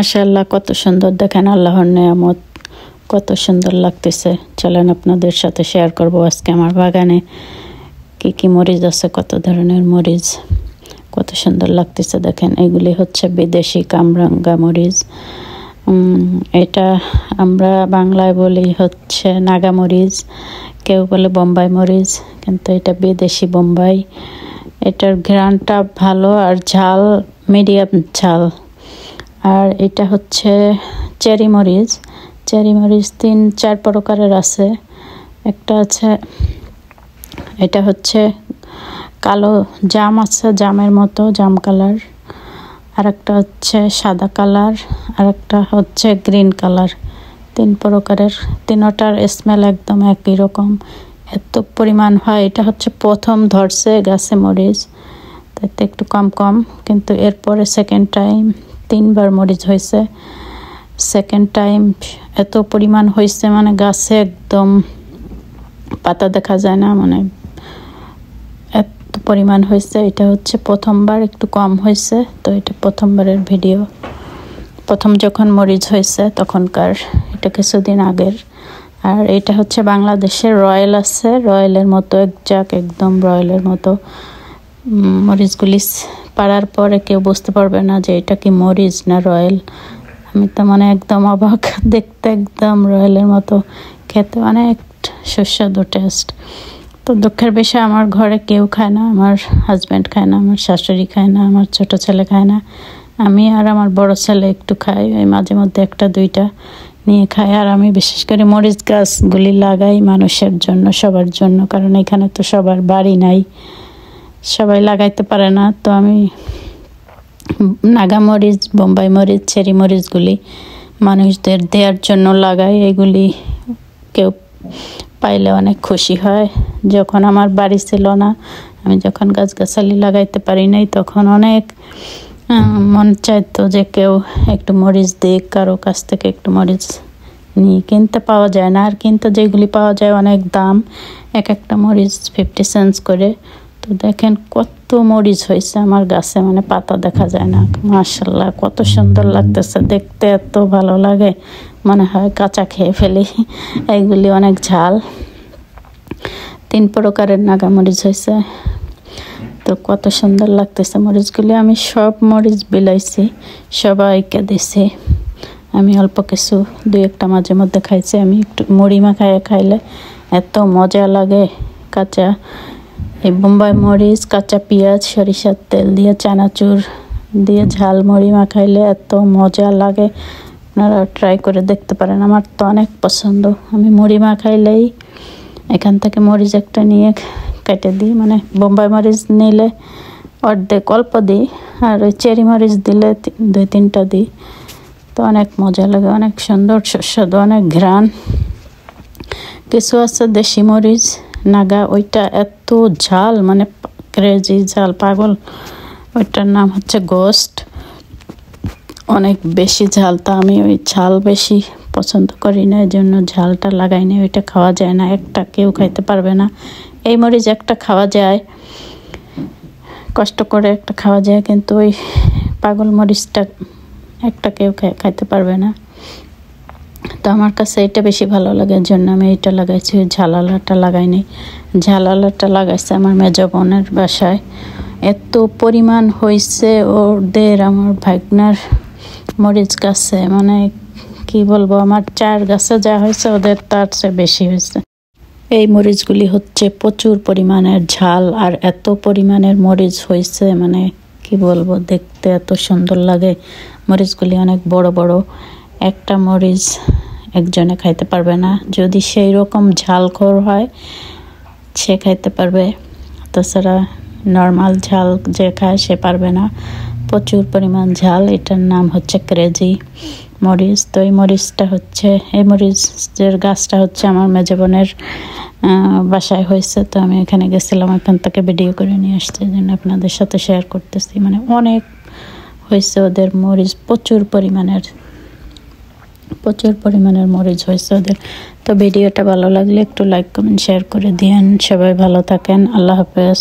মাশাআল্লাহ, কত সুন্দর দেখেন, আল্লাহর নেয়ামত, কত সুন্দর লাগতেছে। চলেন আপনাদের সাথে শেয়ার করব আজকে আমার বাগানে কি কি মরিচ আছে, কত ধরনের মরিচ, কত সুন্দর লাগতেছে দেখেন। এগুলি হচ্ছে বিদেশি কামরাঙ্গা মরিচ। এটা আমরা বাংলায় বলি হচ্ছে নাগা মরিচ, কেউ বলে বোম্বাই মরিচ, কিন্তু এটা বিদেশি বোম্বাই। এটার ঘ্রাণটা ভালো আর ঝাল মিডিয়াম ঝাল। আর এটা হচ্ছে চেরি মরিচ। চেরি মরিচ 3-4 প্রকারের আছে। একটা আছে, এটা হচ্ছে কালো জাম আছে, জামের মতো জাম কালার। আর একটা হচ্ছে সাদা কালার, আর একটা হচ্ছে গ্রিন কালার। 3 প্রকারের, তিনটার স্মেল একদম একই রকম, এত পরিমাণ হয়। এটা হচ্ছে প্রথম ধরছে গাছে মরিচ, তাতে একটু কম কম, কিন্তু এরপরে সেকেন্ড টাইম 3বার মরিচ হয়েছে। সেকেন্ড টাইম এত পরিমাণ হয়েছে, মানে গাছে একদম পাতা দেখা যায় না, মানে এত পরিমাণ হয়েছে। এটা হচ্ছে প্রথমবার, একটু কম হয়েছে, তো এটা প্রথমবারের ভিডিও। প্রথম যখন মরিচ হয়েছে তখনকার, এটা কিছুদিন আগের। আর এটা হচ্ছে বাংলাদেশের রয়্যাল আছে, রয়্যালের মতো একদম রয়্যালের মতো। মরিচগুলি পাড়ার পরে কেউ বুঝতে পারবে না যে এটা কি মরিচ না রয়্যাল। আমি তো মানে একদম অবাক, দেখতে একদম রয়্যালের মতো, খেতে অনেক সুস্বাদু টেস্ট। তো দুঃখের বিষয়, আমার ঘরে কেউ খায় না, আমার হাজব্যান্ড খায় না, আমার শাশুড়ি খায় না, আমার ছোট ছেলে খায় না, আমি আর আমার বড় ছেলে একটু খাই, ওই মাঝে মধ্যে 1-2টা নিয়ে খাই। আর আমি বিশেষ করে মরিচ গাছগুলি লাগাই মানুষের জন্য, সবার জন্য, কারণ এখানে তো সবার বাড়ি নাই, সবাই লাগাইতে পারে না। তো আমি নাগা মরিচ, বোম্বাই মরিচ, চেরি মরিচগুলি মানুষদের দেওয়ার জন্য লাগাই। এগুলি কেউ পাইলে অনেক খুশি হয়। যখন আমার বাড়ি ছিল না, আমি যখন গাছগাছালি লাগাইতে পারি নাই, তখন অনেক মন চাইতো যে কেউ একটু মরিচ দিক, কারো কাছ থেকে একটু মরিচ নিয়ে। কিনতে পাওয়া যায় না, আর কিনতে যেগুলি পাওয়া যায় অনেক দাম, একটা মরিচ 50 সেন্টস করে। তো দেখেন কত মরিচ হয়েছে আমার গাছে, মানে পাতা দেখা যায় না। মাশাআল্লাহ, কত সুন্দর লাগতেছে দেখতে, এত ভালো লাগে, মনে হয় কাঁচা খেয়ে ফেলি। এইগুলি অনেক ঝাল। 3 প্রকারের নাগা মরিচ হয়েছে, তো কত সুন্দর লাগতেছে মরিচগুলি। আমি সব মরিচ বিলাইছি, সবাইকে দিছি। আমি অল্প কিছু 2-1টা মাঝে মধ্যে খাইছি। আমি একটু মুড়ি মাখায় খাইলে এত মজা লাগে। কাঁচা এই বোম্বাই মরিচ, কাঁচা পেঁয়াজ, সরিষার তেল দিয়ে, চানাচুর দিয়ে ঝাল মুড়ি মাখাইলে এত মজা লাগে। আপনারা ট্রাই করে দেখতে পারেন, আমার তো অনেক পছন্দ। আমি মুড়ি মাখাইলেই এখান থেকে মরিচ একটা নিয়ে কেটে দিই, মানে বোম্বাই মরিচ নিলে অর্ধেক অল্প দিই, আর ওই চেরি মরিচ দিলে 2-3টা দিই। তো অনেক মজা লাগে, অনেক সুন্দর সুস্বাদু, অনেক ঘ্রাণ। কিছু আছে দেশি মরিচ নাগা, ওইটা এত ঝাল, মানে ক্রেজি ঝাল, পাগল। ওইটার নাম হচ্ছে গোস্ট, অনেক বেশি ঝাল। তা আমি ওই ঝাল বেশি পছন্দ করি না, এই জন্য ঝালটা লাগাই না। ওইটা খাওয়া যায় না, একটা কেউ খাইতে পারবে না। এই মরিচ একটা খাওয়া যায়, কষ্ট করে একটা খাওয়া যায়, কিন্তু ওই পাগল মরিচটা একটা কেউ খাইতে পারবে না। তো আমার কাছে এটা বেশি ভালো লাগে, এর জন্য আমি এটা লাগাইছি। ওই ঝালালাটা লাগাইনি, ঝালালাটা লাগাইছে আমার মেজো বোনের বাসায়। এত পরিমাণ হয়েছে ওদের, আমার ভাগনার মরিচ গাছে, মানে কি বলবো, আমার 4 গাছে যা হয়েছে ওদের তার চেয়ে বেশি হয়েছে। এই মরিচগুলি হচ্ছে প্রচুর পরিমাণের ঝাল, আর এত পরিমাণের মরিচ হয়েছে, মানে কি বলবো, দেখতে এত সুন্দর লাগে। মরিচগুলি অনেক বড় বড়, একটা মরিচ একজনে খাইতে পারবে না, যদি সেই রকম ঝালখোর হয় সে খাইতে পারবে, তাছাড়া নর্মাল ঝাল যে খায় সে পারবে না। প্রচুর পরিমাণ ঝাল। এটার নাম হচ্ছে ক্রেজি মরিচ। তো এই মরিচটা হচ্ছে, এই মরিচের গাছটা হচ্ছে আমার মেজো বোনের বাসায় হয়েছে। তো আমি এখানে গেছিলাম, এখান থেকে ভিডিও করে নিয়ে আসছি, এই জন্য আপনাদের সাথে শেয়ার করতেছি। মানে অনেক হয়েছে ওদের মরিচ, প্রচুর পরিমাণের মরিচ হয়েছে ওদের। তো ভিডিওটা ভালো লাগলে একটু লাইক, কমেন্ট, শেয়ার করে দিয়েন। সবাই ভালো থাকেন, আল্লাহ হাফেজ।